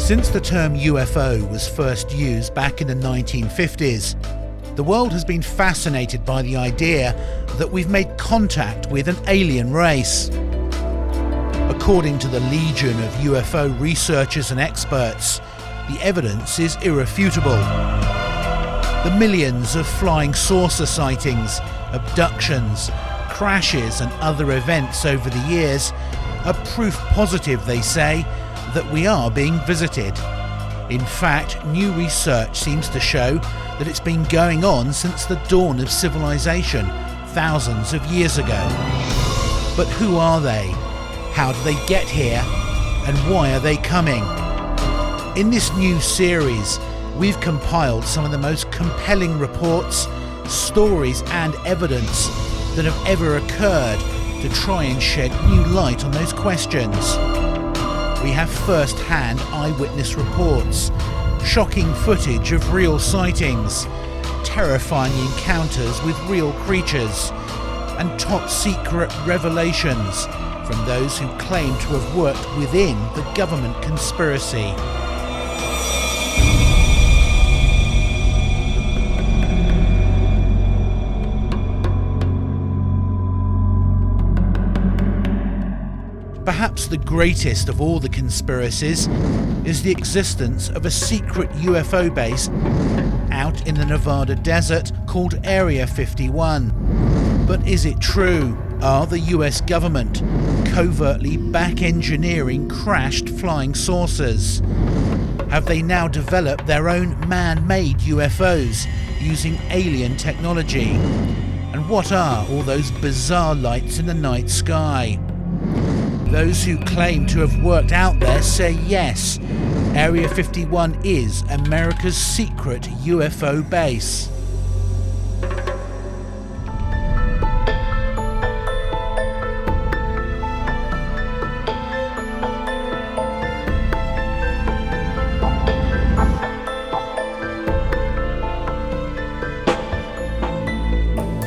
Since the term UFO was first used back in the 1950s, the world has been fascinated by the idea that we've made contact with an alien race. According to the legion of UFO researchers and experts, the evidence is irrefutable. The millions of flying saucer sightings, abductions, crashes and other events over the years are proof positive, they say, that we are being visited. In fact, new research seems to show that it's been going on since the dawn of civilization, thousands of years ago. But who are they? How do they get here? And why are they coming? In this new series, we've compiled some of the most compelling reports, stories and evidence that have ever occurred to try and shed new light on those questions. We have first-hand eyewitness reports, shocking footage of real sightings, terrifying encounters with real creatures, and top-secret revelations from those who claim to have worked within the government conspiracy. Perhaps the greatest of all the conspiracies is the existence of a secret UFO base out in the Nevada desert called Area 51. But is it true? Are the US government covertly back-engineering crashed flying saucers? Have they now developed their own man-made UFOs using alien technology? And what are all those bizarre lights in the night sky? Those who claim to have worked out there say yes, Area 51 is America's secret UFO base.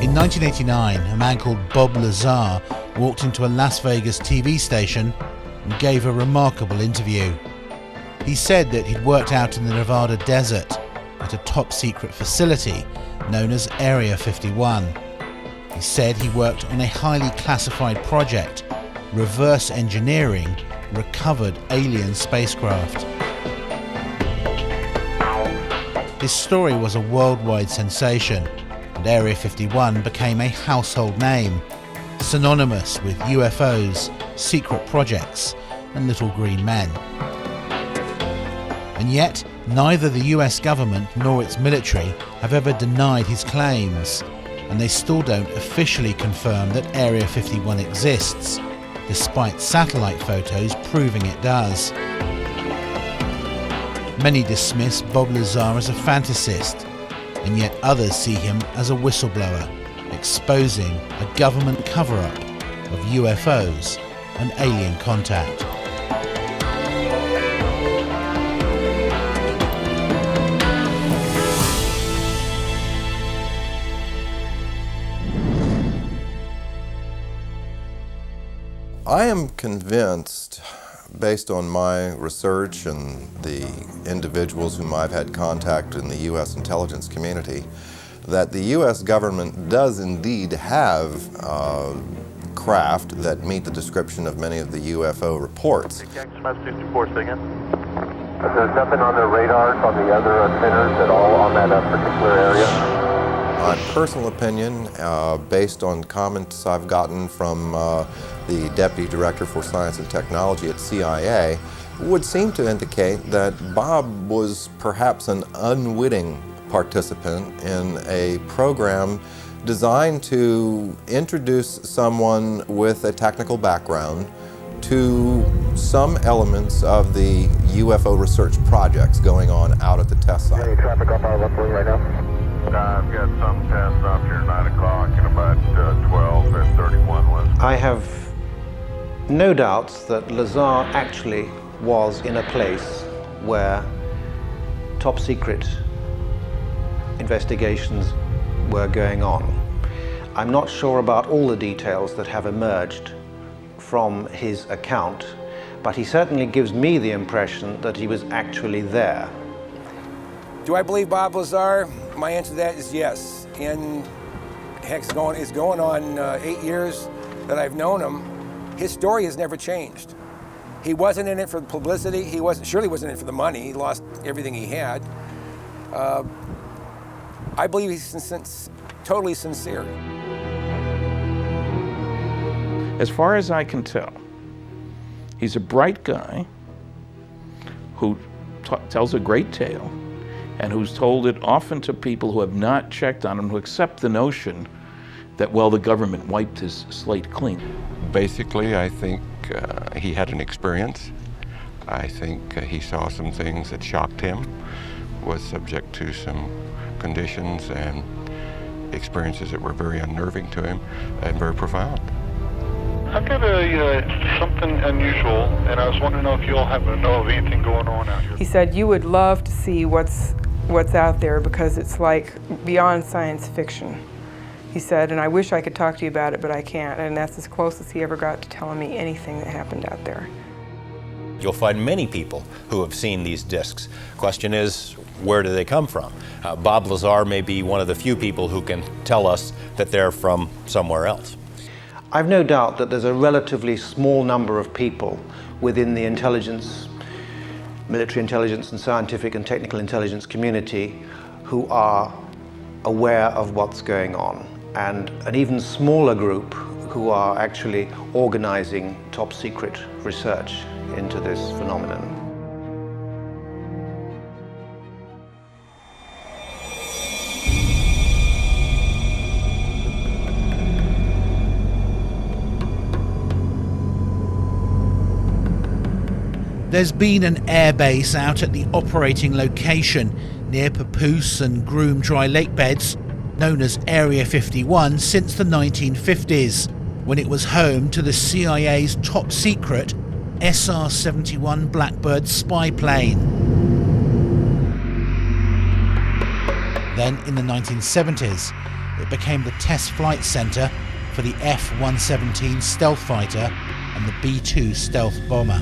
In 1989, a man called Bob Lazar walked into a Las Vegas TV station and gave a remarkable interview. He said that he'd worked out in the Nevada desert at a top-secret facility known as Area 51. He said he worked on a highly classified project, reverse engineering recovered alien spacecraft. His story was a worldwide sensation, and Area 51 became a household name, synonymous with UFOs, secret projects, and little green men. And yet, neither the US government nor its military have ever denied his claims, and they still don't officially confirm that Area 51 exists, despite satellite photos proving it does. Many dismiss Bob Lazar as a fantasist, and yet others see him as a whistleblower, exposing a government cover-up of UFOs and alien contact. I am convinced, based on my research and the individuals whom I've had contact in the U.S. intelligence community, that the U.S. government does indeed have craft that meet the description of many of the UFO reports. There's nothing on their radars on the other antennas at all on that particular area? My personal opinion, based on comments I've gotten from the Deputy Director for Science and Technology at CIA, would seem to indicate that Bob was perhaps an unwitting participant in a program designed to introduce someone with a technical background to some elements of the UFO research projects going on out at the test site. Any traffic off our left wing right now? I've got some tests up here 9 o'clock and about 12 and 31 west. I have no doubts that Lazar actually was in a place where top secret investigations were going on. I'm not sure about all the details that have emerged from his account, but he certainly gives me the impression that he was actually there. Do I believe Bob Lazar? My answer to that is yes. And heck, it's going on 8 years that I've known him. His story has never changed. He wasn't in it for the publicity. He surely wasn't in it for the money. He lost everything he had. I believe he's totally sincere. As far as I can tell, he's a bright guy who tells a great tale and who's told it often to people who have not checked on him, who accept the notion that, well, the government wiped his slate clean. Basically, I think he had an experience. I think he saw some things that shocked him, was subject to some conditions and experiences that were very unnerving to him and very profound. I've got something unusual, and I was wondering if you all happen to know of anything going on out here. He said you would love to see what's out there because it's like beyond science fiction. He said, and I wish I could talk to you about it, but I can't. And that's as close as he ever got to telling me anything that happened out there. You'll find many people who have seen these discs. Question is, where do they come from? Bob Lazar may be one of the few people who can tell us that they're from somewhere else. I've no doubt that there's a relatively small number of people within the intelligence, military intelligence and scientific and technical intelligence community who are aware of what's going on, and an even smaller group who are actually organizing top secret research into this phenomenon. There's been an airbase out at the operating location near Papoose and Groom Dry Lake beds, known as Area 51, since the 1950s, when it was home to the CIA's top secret SR-71 Blackbird spy plane. Then in the 1970s, it became the test flight center for the F-117 stealth fighter and the B-2 stealth bomber.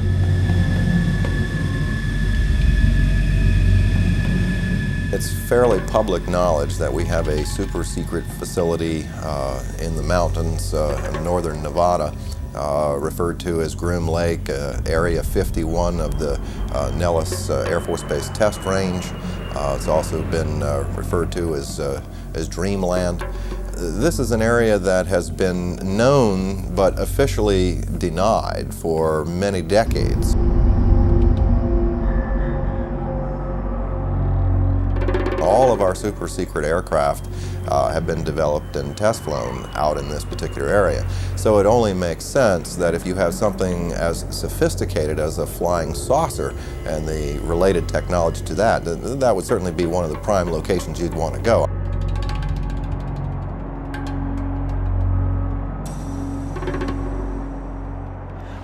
It's fairly public knowledge that we have a super secret facility in the mountains in northern Nevada, referred to as Groom Lake, Area 51 of the Nellis Air Force Base test range. It's also been referred to as Dreamland. This is an area that has been known but officially denied for many decades. All of our super secret aircraft have been developed and test flown out in this particular area. So it only makes sense that if you have something as sophisticated as a flying saucer and the related technology to that, that would certainly be one of the prime locations you'd want to go.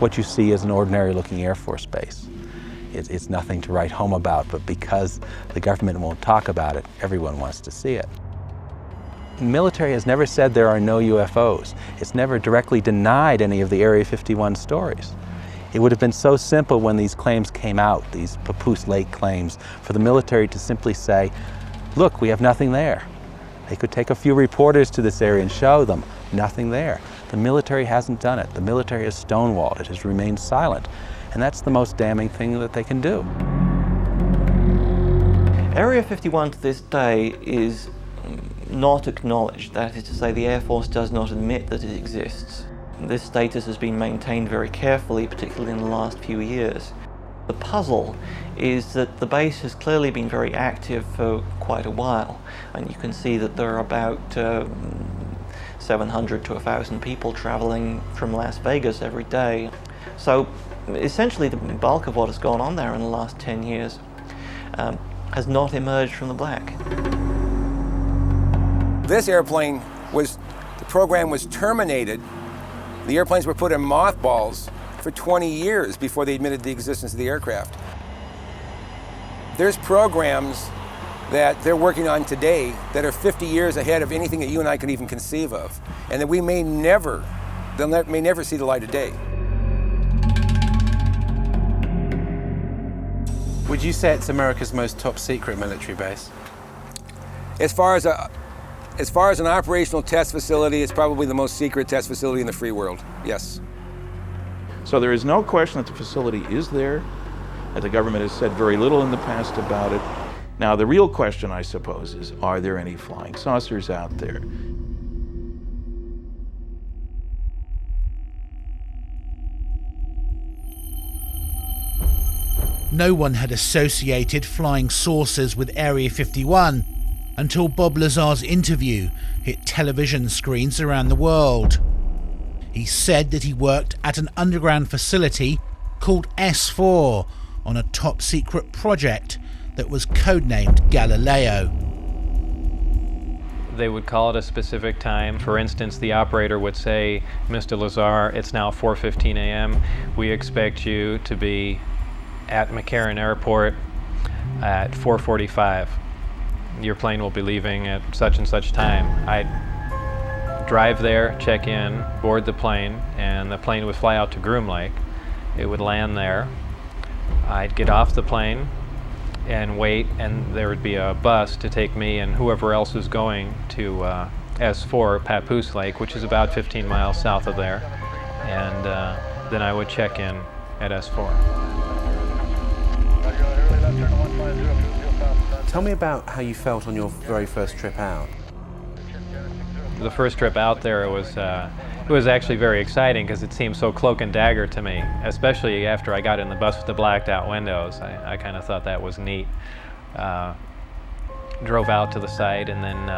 What you see is an ordinary looking Air Force base. It's nothing to write home about, but because the government won't talk about it, everyone wants to see it. The military has never said there are no UFOs. It's never directly denied any of the Area 51 stories. It would have been so simple when these claims came out, these Papoose Lake claims, for the military to simply say, look, we have nothing there. They could take a few reporters to this area and show them, nothing there. The military hasn't done it. The military has stonewalled. It has remained silent. And that's the most damning thing that they can do. Area 51 to this day is not acknowledged. That is to say, the Air Force does not admit that it exists. This status has been maintained very carefully, particularly in the last few years. The puzzle is that the base has clearly been very active for quite a while, and you can see that there are about 700 to 1,000 people traveling from Las Vegas every day. So essentially the bulk of what has gone on there in the last 10 years has not emerged from the black. This airplane the program was terminated. The airplanes were put in mothballs for 20 years before they admitted the existence of the aircraft. There's programs that they're working on today that are 50 years ahead of anything that you and I can even conceive of, and that we may never see the light of day. Would you say it's America's most top secret military base? As far as an operational test facility, it's probably the most secret test facility in the free world, yes. So there is no question that the facility is there, that the government has said very little in the past about it. Now, the real question, I suppose, is, are there any flying saucers out there? No one had associated flying saucers with Area 51 until Bob Lazar's interview hit television screens around the world. He said that he worked at an underground facility called S4 on a top secret project that was codenamed Galileo. They would call it a specific time. For instance, the operator would say, "Mr. Lazar, it's now 4:15 a.m. We expect you to be at McCarran Airport at 4:45. Your plane will be leaving at such and such time." I'd drive there, check in, board the plane, and the plane would fly out to Groom Lake. It would land there. I'd get off the plane and wait, and there would be a bus to take me and whoever else was going to S4, Papoose Lake, which is about 15 miles south of there, and then I would check in at S4. Tell me about how you felt on your very first trip out. The first trip out there, it was actually very exciting because it seemed so cloak and dagger to me, especially after I got in the bus with the blacked out windows. I kind of thought that was neat. Drove out to the site, and then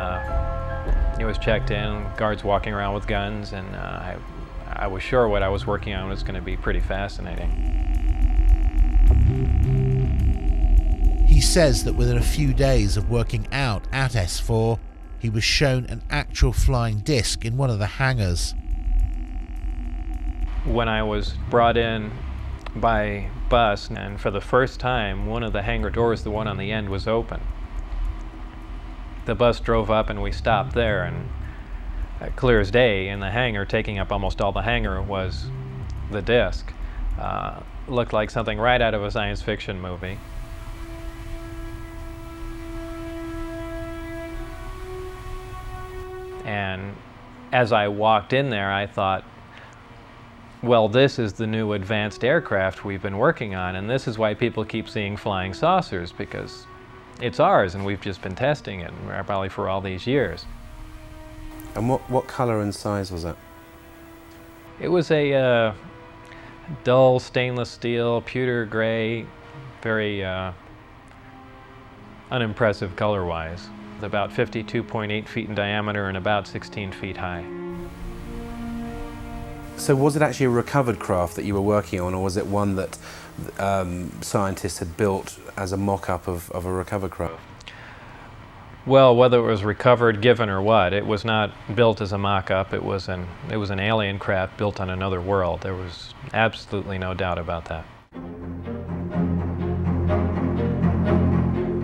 it was checked in, guards walking around with guns, and I was sure what I was working on was going to be pretty fascinating. He says that within a few days of working out at S4, he was shown an actual flying disc in one of the hangars. When I was brought in by bus, and for the first time, one of the hangar doors, the one on the end, was open. The bus drove up and we stopped there, and clear as day in the hangar, taking up almost all the hangar, was the disc. Looked like something right out of a science fiction movie. And as I walked in there, I thought, well, this is the new advanced aircraft we've been working on, and this is why people keep seeing flying saucers, because it's ours, and we've just been testing it, probably for all these years. And what color and size was it? It was a dull stainless steel, pewter gray, very unimpressive color-wise. About 52.8 feet in diameter and about 16 feet high. So was it actually a recovered craft that you were working on, or was it one that scientists had built as a mock-up of a recovered craft? Well, whether it was recovered, given, or what, it was not built as a mock-up. It was an alien craft built on another world. There was absolutely no doubt about that.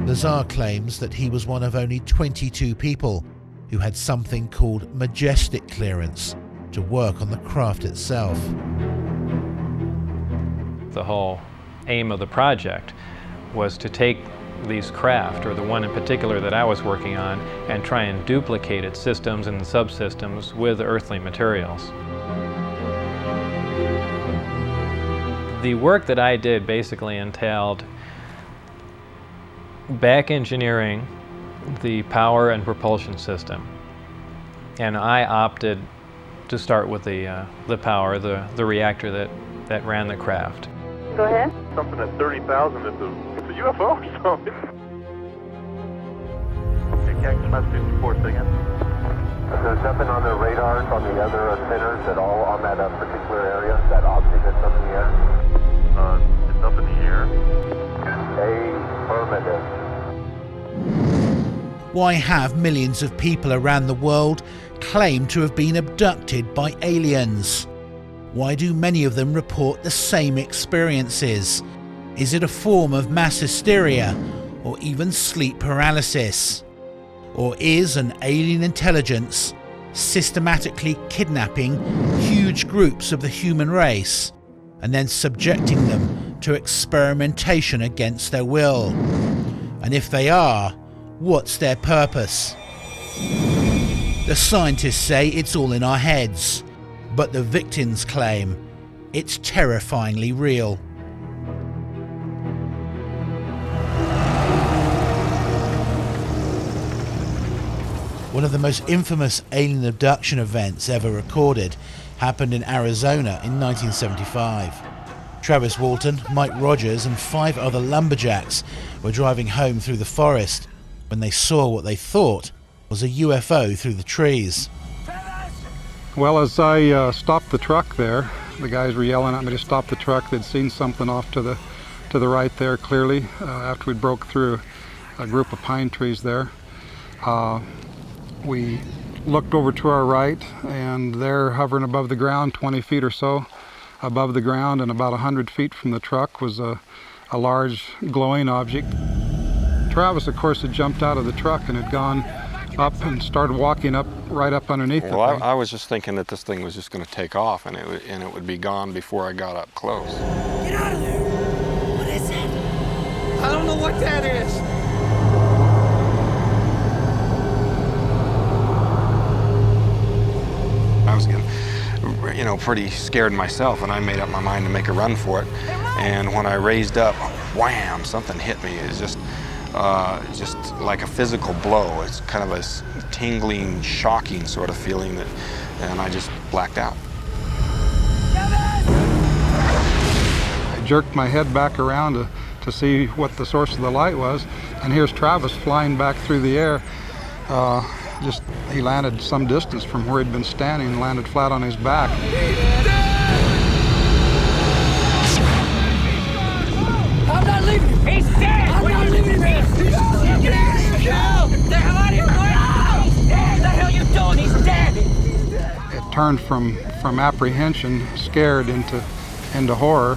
Lazar claims that he was one of only 22 people who had something called majestic clearance to work on the craft itself. The whole aim of the project was to take these craft, or the one in particular that I was working on, and try and duplicate its systems and subsystems with earthly materials. The work that I did basically entailed back engineering the power and propulsion system, and I opted to start with the power, the reactor that ran the craft. Go ahead. Something at 30,000, it's a UFO or something. Okay, Cactus Mass 54, say again. There's nothing on the radars on the other centers at all on that particular area, that object that's up in the air? It's up in the air. Affirmative. Why have millions of people around the world claim to have been abducted by aliens? Why do many of them report the same experiences? Is it a form of mass hysteria or even sleep paralysis? Or is an alien intelligence systematically kidnapping huge groups of the human race and then subjecting them to experimentation against their will? And if they are, what's their purpose? The scientists say it's all in our heads, but the victims claim it's terrifyingly real. One of the most infamous alien abduction events ever recorded happened in Arizona in 1975. Travis Walton, Mike Rogers and 5 other lumberjacks were driving home through the forest when they saw what they thought was a UFO through the trees. Well, as I stopped the truck there, the guys were yelling at me to stop the truck. They'd seen something off to the right there clearly after we broke through a group of pine trees there. We looked over to our right, and there, hovering above the ground, 20 feet or so above the ground and about 100 feet from the truck, was a large glowing object. Travis, of course, had jumped out of the truck and had gone up and started walking up right up underneath it. Well, I was just thinking that this thing was just going to take off and it would be gone before I got up close. Get out of there! What is that? I don't know what that is. I was getting, pretty scared myself, and I made up my mind to make a run for it. And when I raised up, wham! Something hit me. It was just like a physical blow. It's kind of a tingling, shocking sort of feeling and I just blacked out. I jerked my head back around to see what the source of the light was, and here's Travis flying back through the air. He landed some distance from where he'd been standing and landed flat on his back. I'm not leaving him. He's dead. I'm not leaving him. Get out of here. Get the hell out of here. He's dead. What the hell are you doing? He's dead. It turned from apprehension, scared, into horror,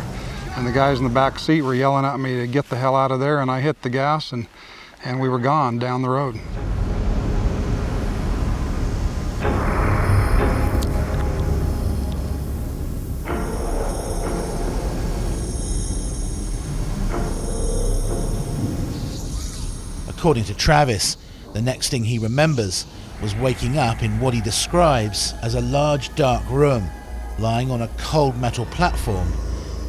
and the guys in the back seat were yelling at me to get the hell out of there, and I hit the gas and we were gone down the road. According to Travis, the next thing he remembers was waking up in what he describes as a large dark room, lying on a cold metal platform,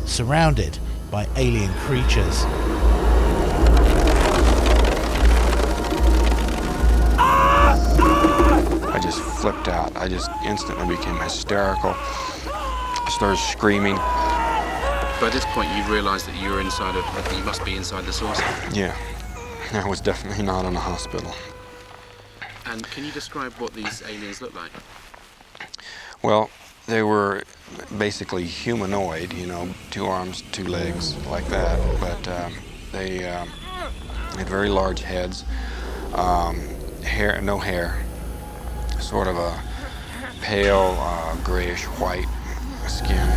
surrounded by alien creatures. I just flipped out. I just instantly became hysterical. I started screaming. By this point, you realised that you were you must be inside the saucer. Yeah. I was definitely not in a hospital. And can you describe what these aliens look like? Well, they were basically humanoid, 2 arms, 2 legs, like that. But they had very large heads, no hair, sort of a pale grayish white skin.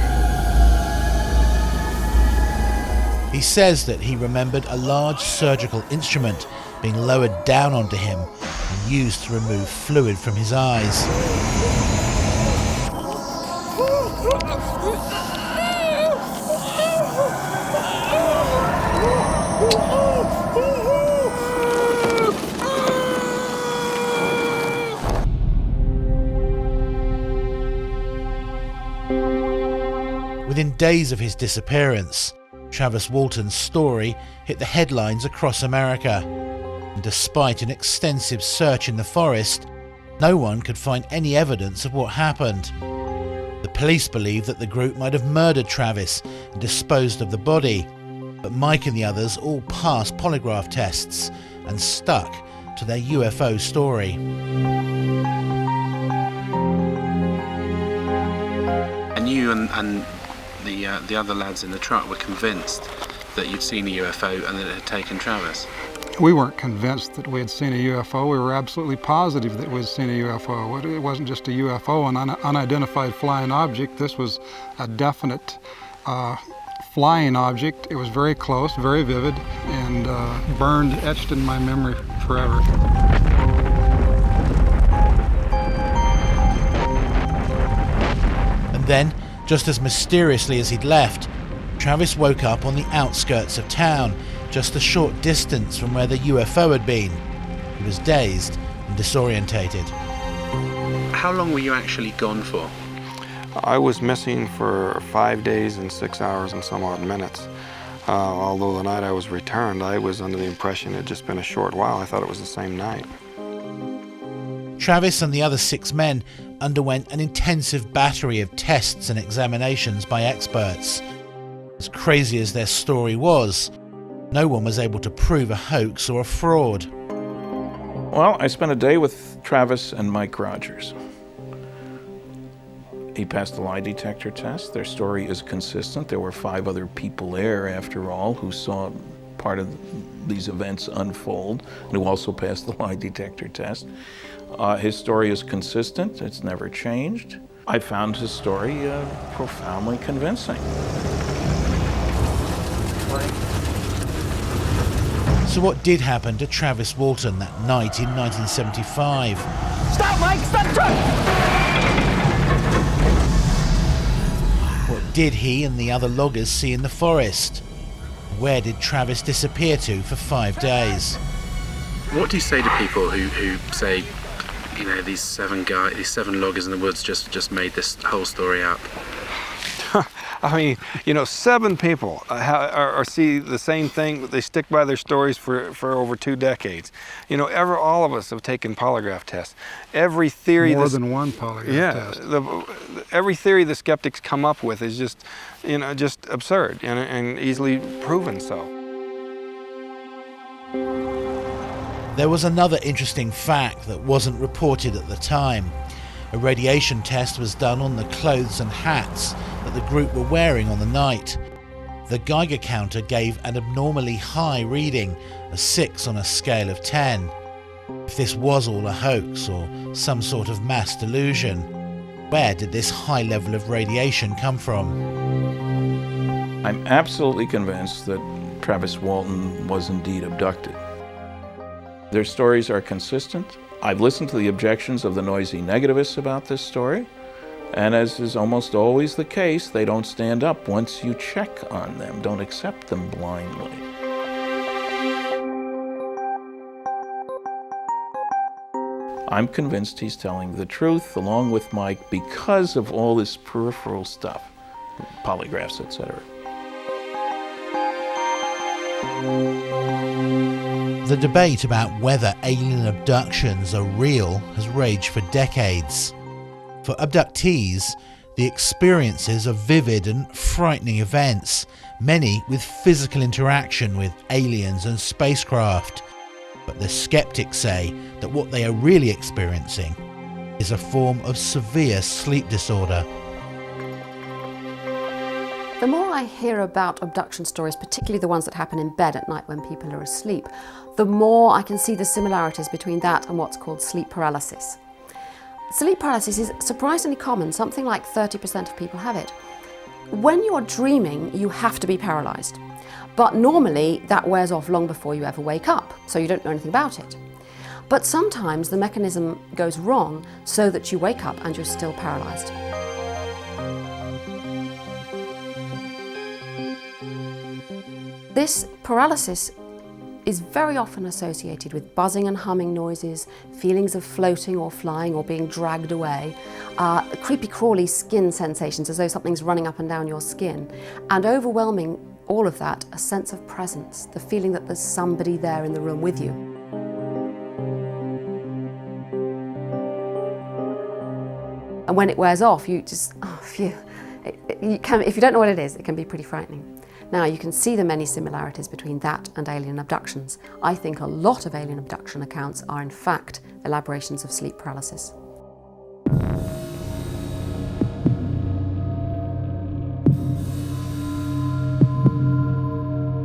He says that he remembered a large surgical instrument being lowered down onto him and used to remove fluid from his eyes. Within days of his disappearance, Travis Walton's story hit the headlines across America, and despite an extensive search in the forest, no one could find any evidence of what happened. The police believe that the group might have murdered Travis and disposed of the body, but Mike and the others all passed polygraph tests and stuck to their UFO story. And you and the other lads in the truck were convinced that you'd seen a UFO and that it had taken Travis? We weren't convinced that we had seen a UFO. We were absolutely positive that we'd seen a UFO. It wasn't just a UFO, an unidentified flying object. This was a definite flying object. It was very close, very vivid, and etched in my memory forever. And then, just as mysteriously as he'd left, Travis woke up on the outskirts of town, just a short distance from where the UFO had been. He was dazed and disorientated. How long were you actually gone for? I was missing for 5 days and 6 hours and some odd minutes. Although the night I was returned, I was under the impression it had just been a short while. I thought it was the same night. Travis and the other 6 men underwent an intensive battery of tests and examinations by experts. As crazy as their story was, no one was able to prove a hoax or a fraud. Well, I spent a day with Travis and Mike Rogers. He passed the lie detector test. Their story is consistent. There were 5 other people there, after all, who saw part of these events unfold and who also passed the lie detector test. His story is consistent. It's never changed. I found his story profoundly convincing. So what did happen to Travis Walton that night in 1975? Stop, Mike! Stop the truck! What did he and the other loggers see in the forest? Where did Travis disappear to for 5 days? What do you say to people who say, you know, these 7 loggers in the woods just made this whole story up? I mean, you know, 7 people see the same thing. They stick by their stories for over 2 decades. You know, all of us have taken polygraph tests. Every theory more than one polygraph test. Every theory the skeptics come up with is just, you know, just absurd and easily proven so. There was another interesting fact that wasn't reported at the time. A radiation test was done on the clothes and hats that the group were wearing on the night. The Geiger counter gave an abnormally high reading, a 6 on a scale of 10. If this was all a hoax or some sort of mass delusion, where did this high level of radiation come from? I'm absolutely convinced that Travis Walton was indeed abducted. Their stories are consistent. I've listened to the objections of the noisy negativists about this story, and as is almost always the case, they don't stand up once you check on them, don't accept them blindly. I'm convinced he's telling the truth, along with Mike, because of all this peripheral stuff, polygraphs, etc. The debate about whether alien abductions are real has raged for decades. For abductees, the experiences are vivid and frightening events, many with physical interaction with aliens and spacecraft. But the skeptics say that what they are really experiencing is a form of severe sleep disorder. The more I hear about abduction stories, particularly the ones that happen in bed at night when people are asleep, the more I can see the similarities between that and what's called sleep paralysis. Sleep paralysis is surprisingly common. Something like 30% of people have it. When you're dreaming, you have to be paralysed. But normally that wears off long before you ever wake up, so you don't know anything about it. But sometimes the mechanism goes wrong so that you wake up and you're still paralysed. This paralysis is very often associated with buzzing and humming noises, feelings of floating or flying or being dragged away, creepy crawly skin sensations as though something's running up and down your skin, and overwhelming all of that, a sense of presence, the feeling that there's somebody there in the room with you. And when it wears off, you just, oh phew. If you don't know what it is, it can be pretty frightening. Now, you can see the many similarities between that and alien abductions. I think a lot of alien abduction accounts are in fact elaborations of sleep paralysis.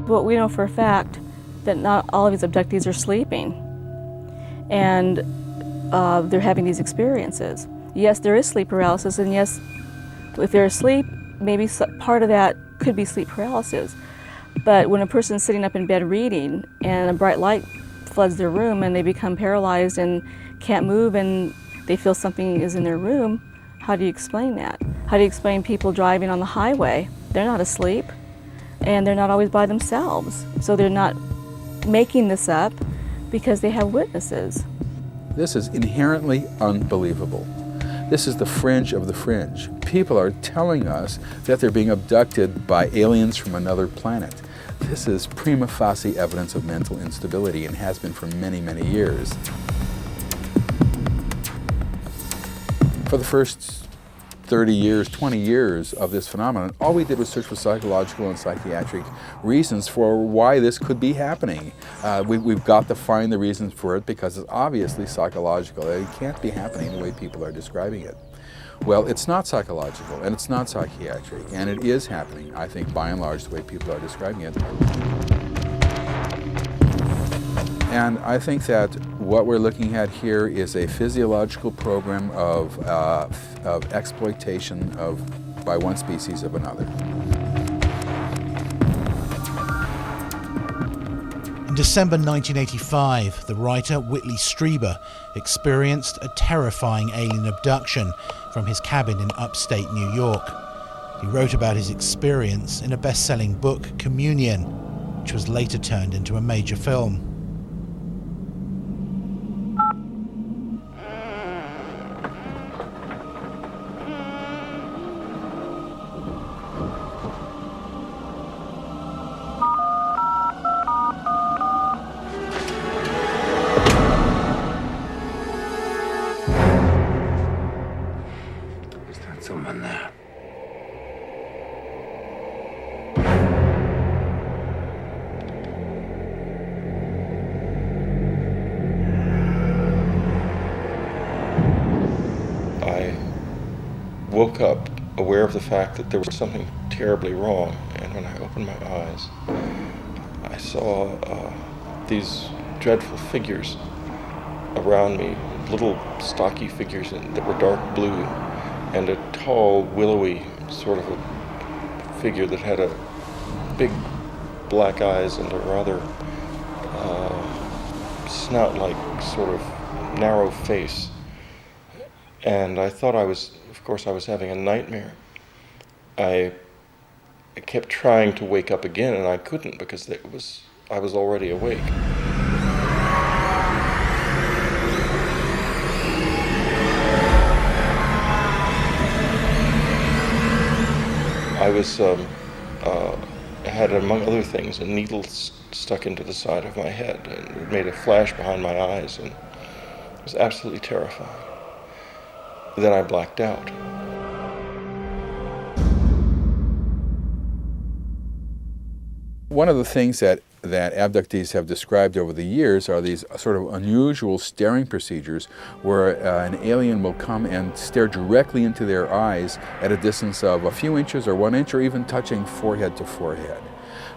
But we know for a fact that not all of these abductees are sleeping, and they're having these experiences. Yes, there is sleep paralysis, and yes, if they're asleep, maybe part of that could be sleep paralysis. But when a person's sitting up in bed reading and a bright light floods their room and they become paralyzed and can't move and they feel something is in their room, how do you explain that? How do you explain people driving on the highway? They're not asleep. And they're not always by themselves. So they're not making this up because they have witnesses. This is inherently unbelievable. This is the fringe of the fringe. People are telling us that they're being abducted by aliens from another planet. This is prima facie evidence of mental instability and has been for many, many years. For the first 30 years, 20 years of this phenomenon, all we did was search for psychological and psychiatric reasons for why this could be happening. We've got to find the reasons for it because it's obviously psychological. It can't be happening the way people are describing it. Well, it's not psychological and it's not psychiatric, and it is happening, I think, by and large, the way people are describing it. And I think that what we're looking at here is a physiological program of exploitation by one species of another. In December 1985, the writer Whitley Strieber experienced a terrifying alien abduction from his cabin in upstate New York. He wrote about his experience in a best-selling book, Communion, which was later turned into a major film. Someone there. I woke up aware of the fact that there was something terribly wrong, and when I opened my eyes, I saw these dreadful figures around me, little stocky figures that were dark blue, and a tall, willowy sort of a figure that had a big black eyes and a rather snout-like sort of narrow face. And I thought I was having a nightmare. I kept trying to wake up again, and I couldn't because I was already awake. I had, among other things, a needle stuck into the side of my head, and it made a flash behind my eyes, and it was absolutely terrifying. Then I blacked out. One of the things that abductees have described over the years are these sort of unusual staring procedures where an alien will come and stare directly into their eyes at a distance of a few inches or 1 inch or even touching forehead to forehead.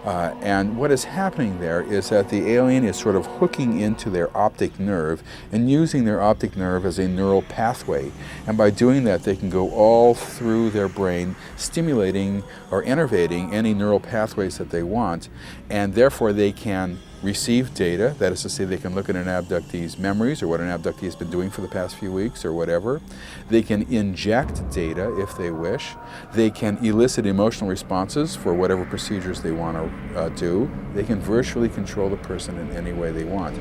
And what is happening there is that the alien is sort of hooking into their optic nerve and using their optic nerve as a neural pathway. And by doing that, they can go all through their brain, stimulating or innervating any neural pathways that they want, and therefore they can receive data. That is to say, they can look at an abductee's memories or what an abductee has been doing for the past few weeks or whatever. They can inject data if they wish. They can elicit emotional responses for whatever procedures they want to do. They can virtually control the person in any way they want.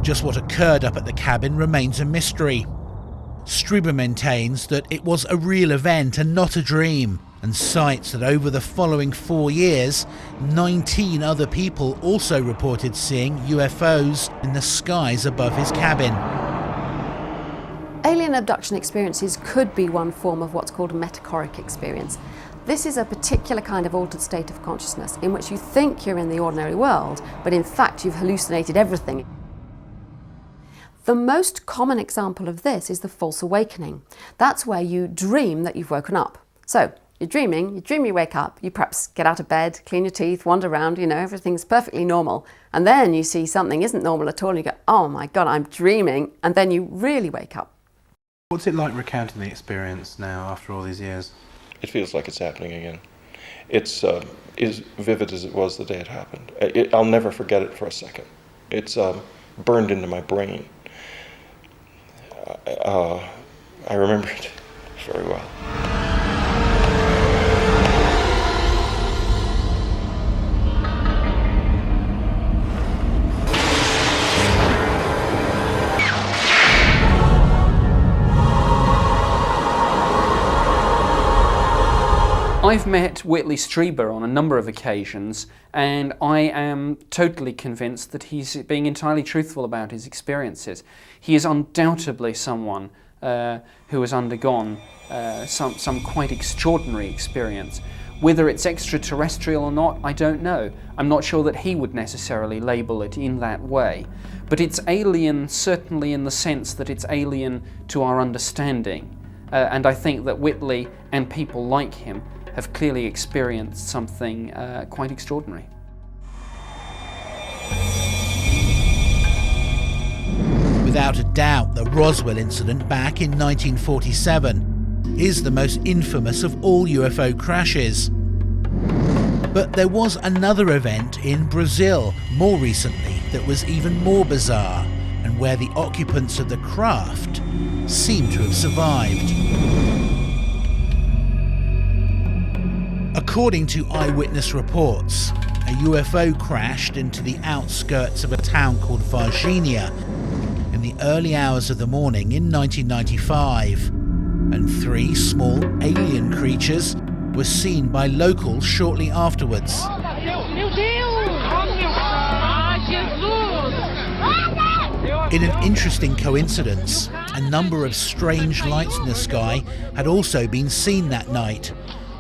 Just what occurred up at the cabin remains a mystery. Strieber maintains that it was a real event and not a dream, and cites that over the following 4 years, 19 other people also reported seeing UFOs in the skies above his cabin. Alien abduction experiences could be one form of what's called a metachoric experience. This is a particular kind of altered state of consciousness in which you think you're in the ordinary world, but in fact you've hallucinated everything. The most common example of this is the false awakening. That's where you dream that you've woken up. So you're dreaming, you dream you wake up, you perhaps get out of bed, clean your teeth, wander around, everything's perfectly normal. And then you see something isn't normal at all and you go, oh my God, I'm dreaming. And then you really wake up. What's it like recounting the experience now after all these years? It feels like it's happening again. It's as vivid as it was the day it happened. I'll never forget it for a second. It's burned into my brain. I remember it very well. I've met Whitley Strieber on a number of occasions, and I am totally convinced that he's being entirely truthful about his experiences. He is undoubtedly someone who has undergone some quite extraordinary experience. Whether it's extraterrestrial or not, I don't know. I'm not sure that he would necessarily label it in that way. But it's alien, certainly in the sense that it's alien to our understanding. And I think that Whitley and people like him have clearly experienced something quite extraordinary. Without a doubt, the Roswell incident back in 1947 is the most infamous of all UFO crashes. But there was another event in Brazil more recently that was even more bizarre, and where the occupants of the craft seem to have survived. According to eyewitness reports, a UFO crashed into the outskirts of a town called Varginha in the early hours of the morning in 1995, and 3 small alien creatures were seen by locals shortly afterwards. In an interesting coincidence, a number of strange lights in the sky had also been seen that night,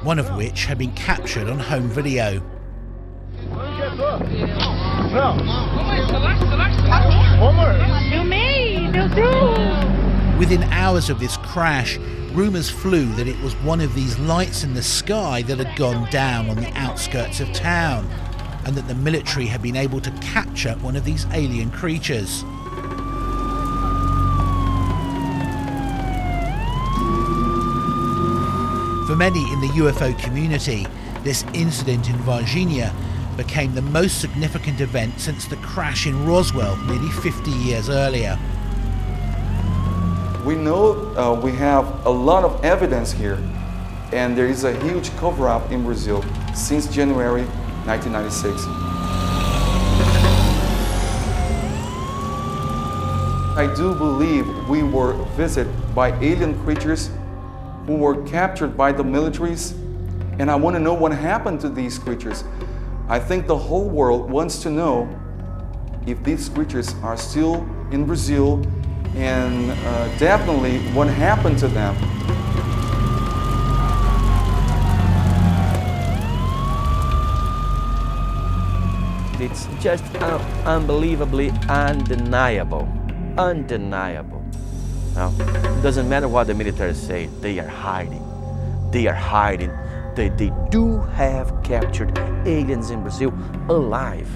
one of which had been captured on home video. Within hours of this crash, rumours flew that it was one of these lights in the sky that had gone down on the outskirts of town, and that the military had been able to capture one of these alien creatures. For many in the UFO community, this incident in Varginha became the most significant event since the crash in Roswell nearly 50 years earlier. We know we have a lot of evidence here, and there is a huge cover-up in Brazil since January 1996. I do believe we were visited by alien creatures who were captured by the militaries, and I want to know what happened to these creatures. I think the whole world wants to know if these creatures are still in Brazil, and definitely what happened to them. It's just unbelievably undeniable. Undeniable. Now, it doesn't matter what the military say, they are hiding. They are hiding. They do have captured aliens in Brazil alive.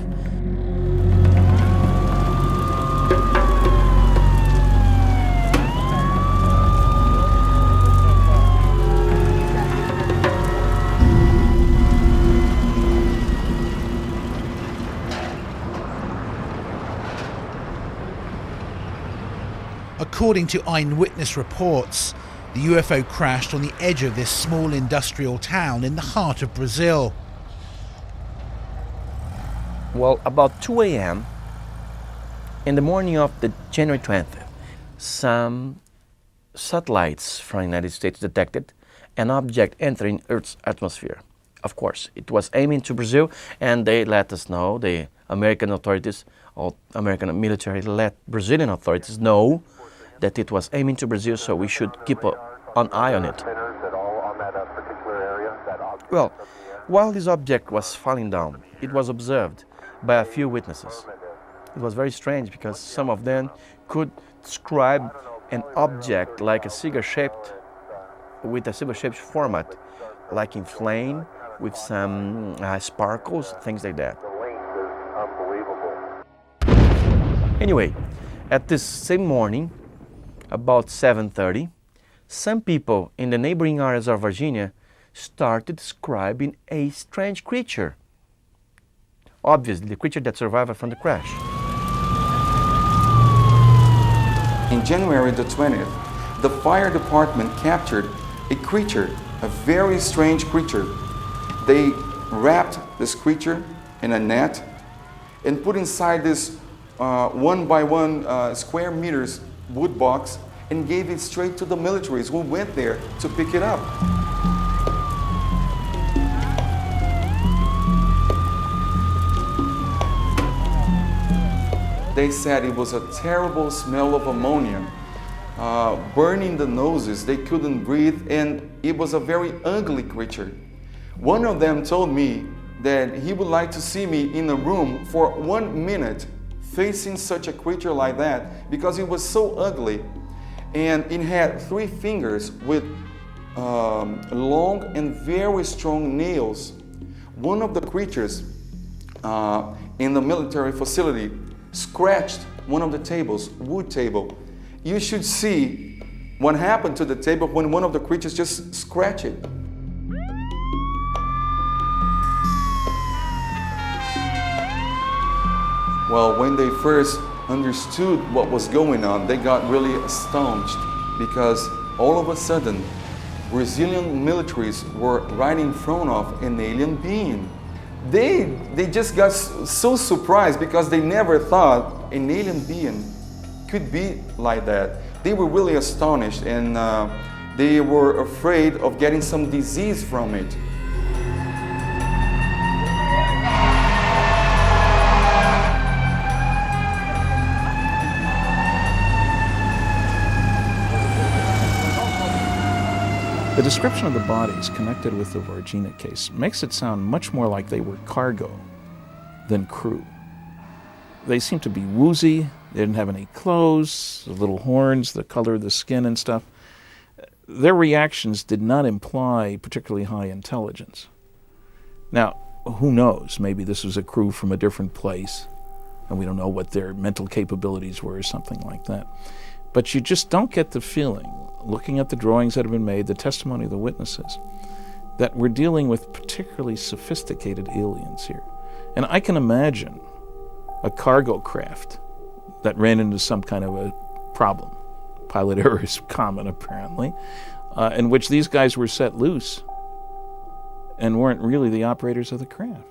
According to eyewitness reports, the UFO crashed on the edge of this small industrial town in the heart of Brazil. Well, about 2 a.m. in the morning of the January 20th, some satellites from the United States detected an object entering Earth's atmosphere. Of course, it was aiming to Brazil, and they let us know, the American authorities, or American military let Brazilian authorities know that it was aiming to Brazil, so we should keep an eye on it. Well, while this object was falling down, it was observed by a few witnesses. It was very strange because some of them could describe an object like a cigar-shaped, with a cigar-shaped format, like in flame, with some sparkles, things like that. Anyway, at this same morning, about 7:30, some people in the neighboring areas of Varginha started describing a strange creature. Obviously, the creature that survived from the crash. In January the 20th, the fire department captured a creature, a very strange creature. They wrapped this creature in a net and put inside this 1 by 1 square meters wood box and gave it straight to the militaries who went there to pick it up. They said it was a terrible smell of ammonia, burning the noses, they couldn't breathe, and it was a very ugly creature. One of them told me that he would like to see me in a room for 1 minute facing such a creature like that because it was so ugly. And it had 3 fingers with long and very strong nails. One of the creatures in the military facility scratched one of the tables, wood table. You should see what happened to the table when one of the creatures just scratched it. Well, when they first understood what was going on, they got really astonished because all of a sudden, Brazilian militaries were right in front of an alien being. They just got so surprised because they never thought an alien being could be like that. They were really astonished and they were afraid of getting some disease from it. The description of the bodies connected with the Varginha case makes it sound much more like they were cargo than crew. They seemed to be woozy, they didn't have any clothes, the little horns, the color of the skin and stuff. Their reactions did not imply particularly high intelligence. Now, who knows, maybe this was a crew from a different place, and we don't know what their mental capabilities were or something like that. But you just don't get the feeling, looking at the drawings that have been made, the testimony of the witnesses, that we're dealing with particularly sophisticated aliens here. And I can imagine a cargo craft that ran into some kind of a problem, pilot error is common apparently, in which these guys were set loose and weren't really the operators of the craft.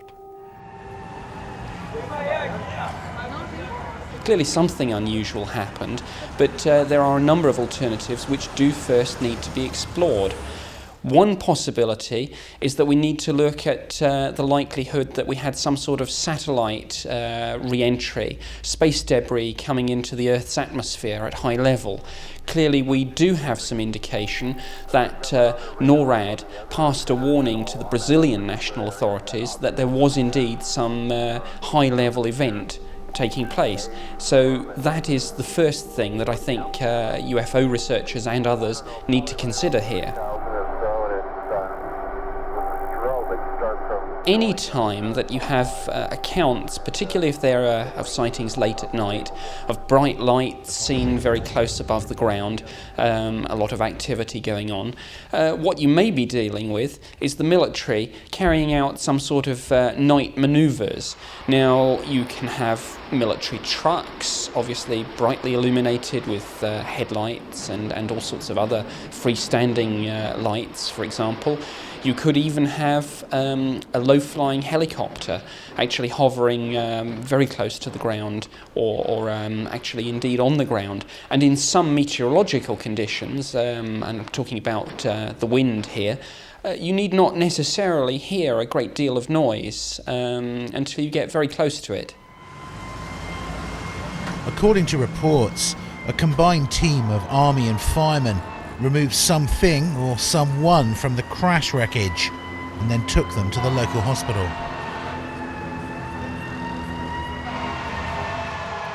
Clearly something unusual happened, but there are a number of alternatives which do first need to be explored. One possibility is that we need to look at the likelihood that we had some sort of satellite re-entry, space debris coming into the Earth's atmosphere at high level. Clearly we do have some indication that NORAD passed a warning to the Brazilian national authorities that there was indeed some high-level event taking place. So that is the first thing that I think UFO researchers and others need to consider here. Any time that you have accounts, particularly if there are of sightings late at night, of bright lights seen very close above the ground, a lot of activity going on, what you may be dealing with is the military carrying out some sort of night manoeuvres. Now, you can have military trucks, obviously brightly illuminated with headlights and all sorts of other freestanding lights, for example. You could even have a low-flying helicopter actually hovering very close to the ground or actually indeed on the ground. And in some meteorological conditions, and I'm talking about the wind here, you need not necessarily hear a great deal of noise until you get very close to it. According to reports, a combined team of army and firemen removed something or someone from the crash wreckage and then took them to the local hospital.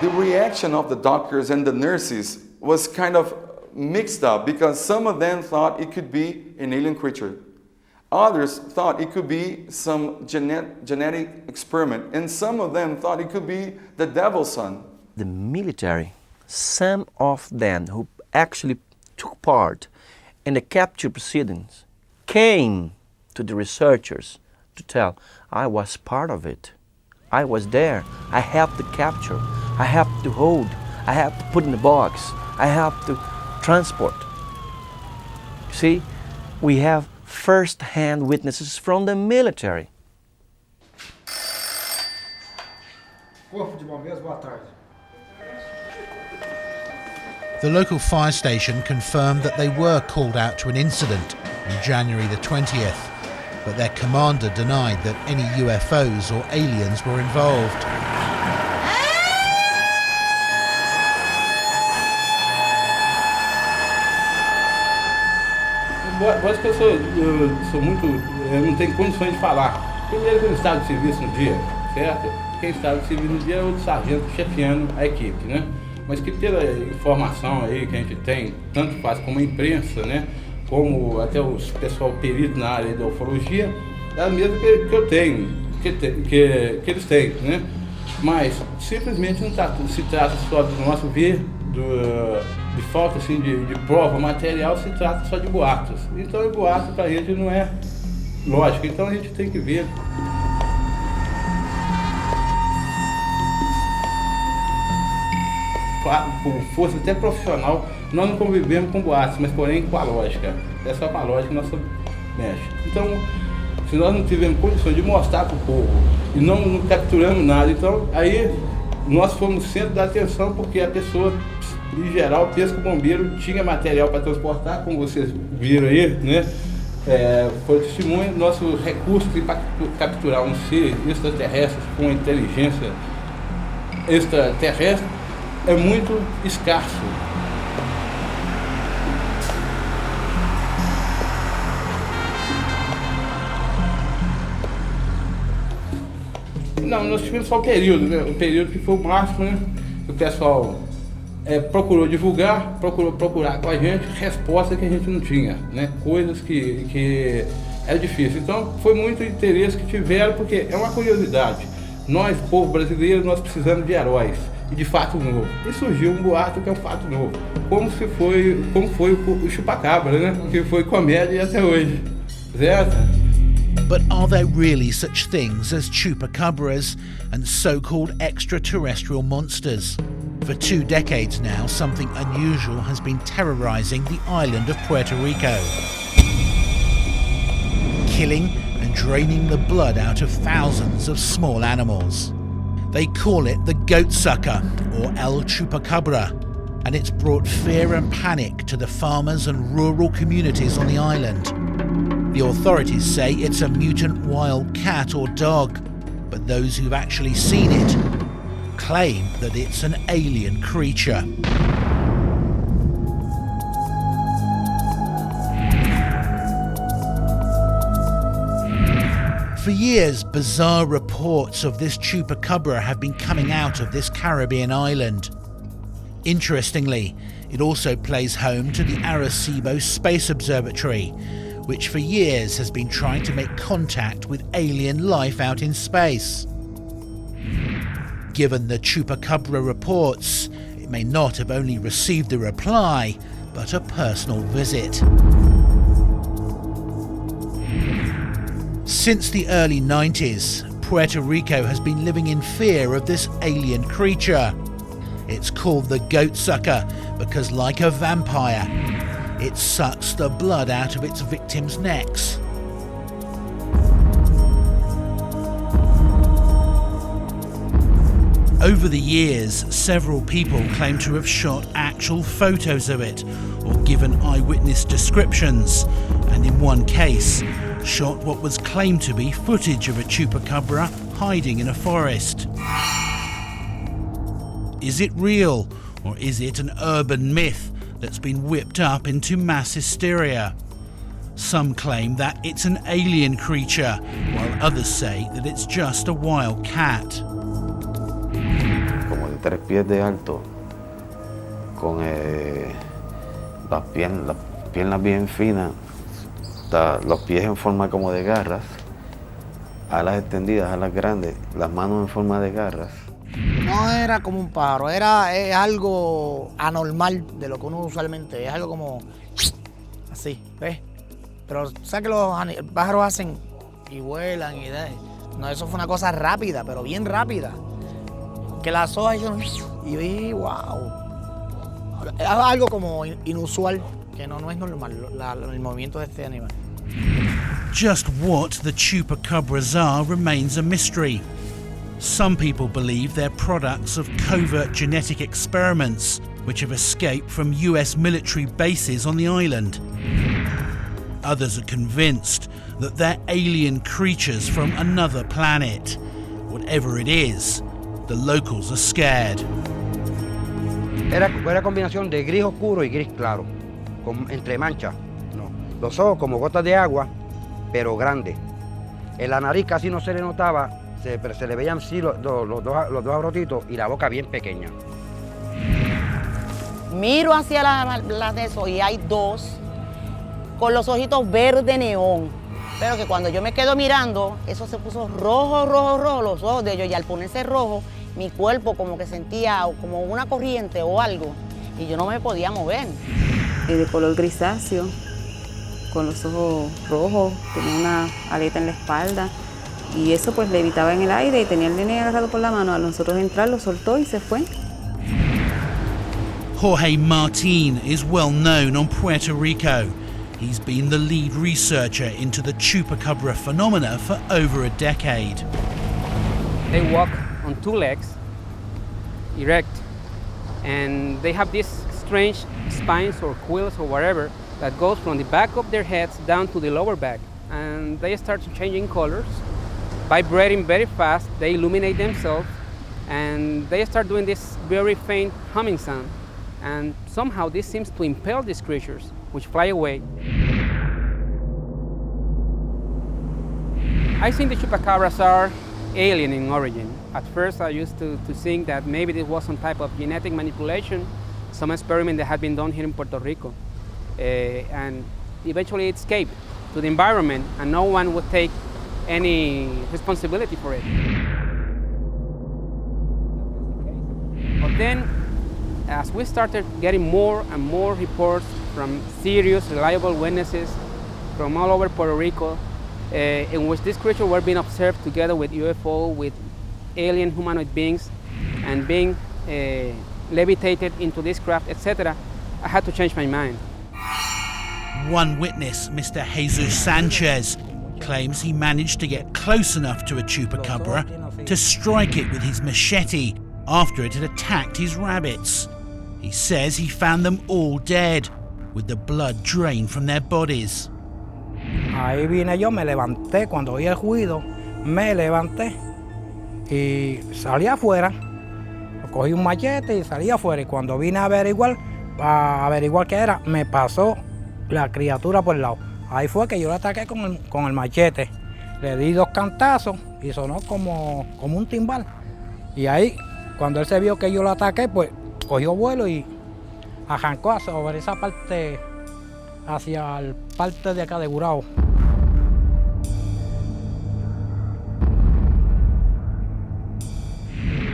The reaction of the doctors and the nurses was kind of mixed up because some of them thought it could be an alien creature. Others thought it could be some genetic experiment, and some of them thought it could be the devil's son. The military, some of them who actually took part in the capture proceedings, came to the researchers to tell, I was part of it. I was there. I helped to capture. I helped to hold. I helped to put in the box. I helped to transport. See, we have first-hand witnesses from the military. The local fire station confirmed that they were called out to an incident on January the 20th, but their commander denied that any UFOs or aliens were involved. Acho que eu sou muito, eu não tenho condições de falar. Primeiro que eu estava de serviço no dia, certo? Quem estava de serviço no dia é o sargento chefiando a equipe, né? Mas que pela informação aí que a gente tem, tanto faz como a imprensa, né? Como até os pessoal perito na área da ufologia, é a mesma que eu tenho, que eles têm, né? Mas simplesmente não se trata só do nosso ver, de falta assim, de prova material, se trata só de boatos. Então o boato para a gente não é lógico, então a gente tem que ver. Com força até profissional, nós não convivemos com boatos, mas porém com a lógica. É só com a lógica que nós mexe. Então, se nós não tivermos condições de mostrar para o povo e não capturamos nada, então aí nós fomos centro da atenção, porque a pessoa, em geral, pensa que o bombeiro tinha material para transportar, como vocês viram aí, né? Por testemunho, nosso recurso para capturar um ser extraterrestre com uma inteligência extraterrestre é muito escasso. Não, nós tivemos só o período, né? O período que foi o máximo, né? O pessoal procurou divulgar, procurou procurar com a gente resposta que a gente não tinha, né? Coisas que é difícil. Então foi muito interesse que tiveram, porque é uma curiosidade. Nós, povo brasileiro, nós precisamos de heróis e de fato novo. E surgiu um boato que é um fato novo. Como foi o Chupacabra, né? Que foi comédia até hoje. Certo? But are there really such things as chupacabras and so-called extraterrestrial monsters? For 2 decades now, something unusual has been terrorizing the island of Puerto Rico, killing and draining the blood out of thousands of small animals. They call it the goat sucker, or El Chupacabra, and it's brought fear and panic to the farmers and rural communities on the island. The authorities say it's a mutant wild cat or dog, but those who've actually seen it claim that it's an alien creature. For years, bizarre reports of this chupacabra have been coming out of this Caribbean island. Interestingly, it also plays home to the Arecibo Space Observatory, which for years has been trying to make contact with alien life out in space. Given the Chupacabra reports, it may not have only received a reply, but a personal visit. Since the early 90s, Puerto Rico has been living in fear of this alien creature. It's called the goat sucker because, like a vampire, it sucks the blood out of its victims' necks. Over the years, several people claim to have shot actual photos of it or given eyewitness descriptions, and in one case, shot what was claimed to be footage of a chupacabra hiding in a forest. Is it real, or is it an urban myth that's been whipped up into mass hysteria? Some claim that it's an alien creature, while others say that it's just a wild cat. Como de 3 pies de alto, con las piernas bien finas, los pies en forma como de garras, alas extendidas, alas grandes, las manos en forma de garras. No era como un pájaro, es algo anormal de lo que uno usualmente es algo como así, ¿ves? Pero ¿sabes que los pájaros hacen y vuelan y de? No, eso fue una cosa rápida, pero bien rápida. Que las hojas hicieron y vi, wow. Es algo como inusual, que no es normal el movimiento de este animal. Just what the Chupacabras are remains a mystery. Some people believe they're products of covert genetic experiments which have escaped from US military bases on the island. Others are convinced that they're alien creatures from another planet. Whatever it is, the locals are scared. Era combinación de gris oscuro y gris claro, entre manchas. No. Los ojos como gotas de agua, pero grandes. En la nariz casi no se le notaba, pero se le veían sí los dos abrotitos y la boca bien pequeña. Miro hacia las de eso y hay dos con los ojitos verde neón. Pero que cuando yo me quedo mirando, eso se puso rojo, rojo, rojo, los ojos de ellos. Y al ponerse rojo, mi cuerpo como que sentía como una corriente o algo. Y yo no me podía mover. De color grisáceo, con los ojos rojos, tenía una aleta en la espalda. Y eso pues levitaba en el aire y tenía el nene agarrado por la mano. A nosotros entrar lo soltó y se fue. Jorge Martin is well known on Puerto Rico. He's been the lead researcher into the Chupacabra phenomena for over a decade. They walk on two legs, erect, and they have these strange spines or quills or whatever that goes from the back of their heads down to the lower back. And they start changing colors, vibrating very fast, they illuminate themselves, and they start doing this very faint humming sound. And somehow this seems to impel these creatures, which fly away. I think the Chupacabras are alien in origin. At first I used to think that maybe this was some type of genetic manipulation, some experiment that had been done here in Puerto Rico. And eventually it escaped to the environment and no one would take any responsibility for it. But then, as we started getting more and more reports from serious, reliable witnesses from all over Puerto Rico, in which these creatures were being observed together with UFO, with alien humanoid beings, and being levitated into this craft, etc., I had to change my mind. One witness, Mr. Jesus Sanchez, claims he managed to get close enough to a Chupacabra to strike it with his machete after it had attacked his rabbits. He says he found them all dead, with the blood drained from their bodies. Ahí vine yo, me levanté, cuando oí el ruido, me levanté y salí afuera, cogí un machete y salí afuera. Y cuando vine a averiguar qué era, me pasó la criatura por el lado. Ahí fue que yo lo ataqué con el machete. Le di 2 cantazos y sonó como un timbal. Y ahí, cuando él se vio que yo lo ataqué, pues cogió vuelo y arrancó sobre esa parte, hacia el parte de acá de Gurao.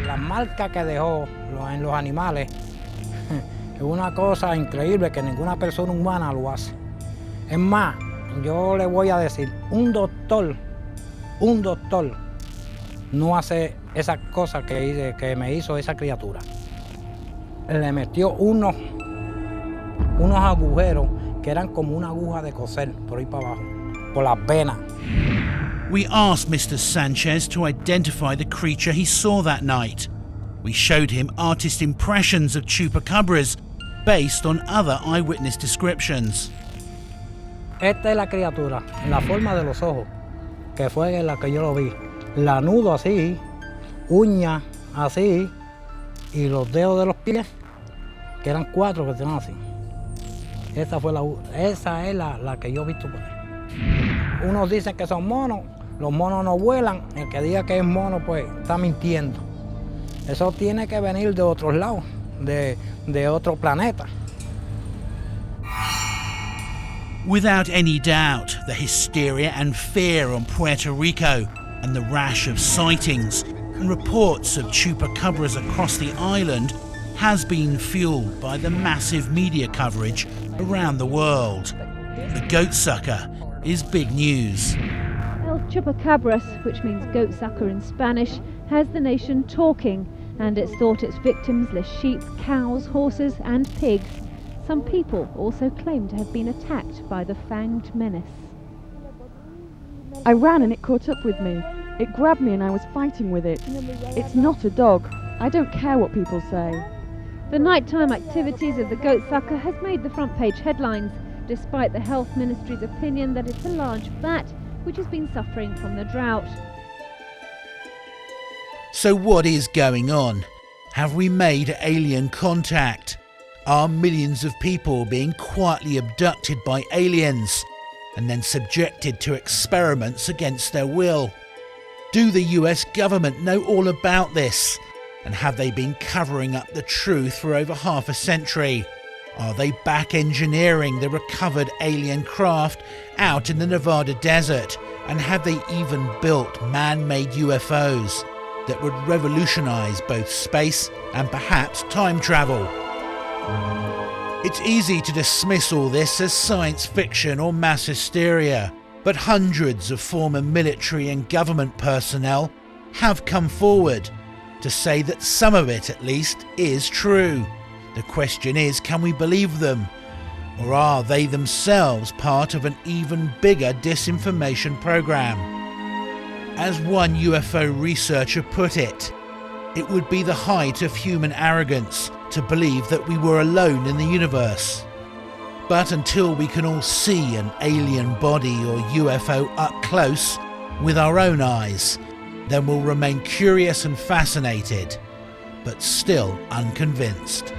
La marca que dejó en los animales es una cosa increíble que ninguna persona humana lo hace. Es más, yo le voy a decir, un doctor no hace esas cosas que me hizo esa criatura. Le metió unos agujeros que eran como una aguja de coser por ahí para abajo, por las venas. We asked Mr. Sanchez to identify the creature he saw that night. We showed him artist impressions of Chupacabras based on other eyewitness descriptions. Esta es la criatura, en la forma de los ojos, que fue en la que yo lo vi. Lanudo así, uñas así, y los dedos de los pies, que eran 4 que tenían así. Esa es la que yo he visto por ahí. Unos dicen que son monos, los monos no vuelan, el que diga que es mono pues está mintiendo. Eso tiene que venir de otros lados, de otro planeta. Without any doubt, the hysteria and fear on Puerto Rico and the rash of sightings and reports of Chupacabras across the island has been fueled by the massive media coverage around the world. The goatsucker is big news. El Chupacabra, which means goatsucker in Spanish, has the nation talking, and it's thought its victims list sheep, cows, horses and pigs. Some people also claim to have been attacked by the fanged menace. I ran and it caught up with me. It grabbed me and I was fighting with it. It's not a dog. I don't care what people say. The nighttime activities of the goatsucker has made the front page headlines, despite the Health Ministry's opinion that it's a large bat which has been suffering from the drought. So what is going on? Have we made alien contact? Are millions of people being quietly abducted by aliens and then subjected to experiments against their will? Do the US government know all about this? And have they been covering up the truth for over half a century? Are they back engineering the recovered alien craft out in the Nevada desert? And have they even built man-made UFOs that would revolutionize both space and perhaps time travel? It's easy to dismiss all this as science fiction or mass hysteria, but hundreds of former military and government personnel have come forward to say that some of it at least is true. The question is, can we believe them? Or are they themselves part of an even bigger disinformation program? As one UFO researcher put it, it would be the height of human arrogance to believe that we were alone in the universe. But until we can all see an alien body or UFO up close with our own eyes, then we'll remain curious and fascinated, but still unconvinced.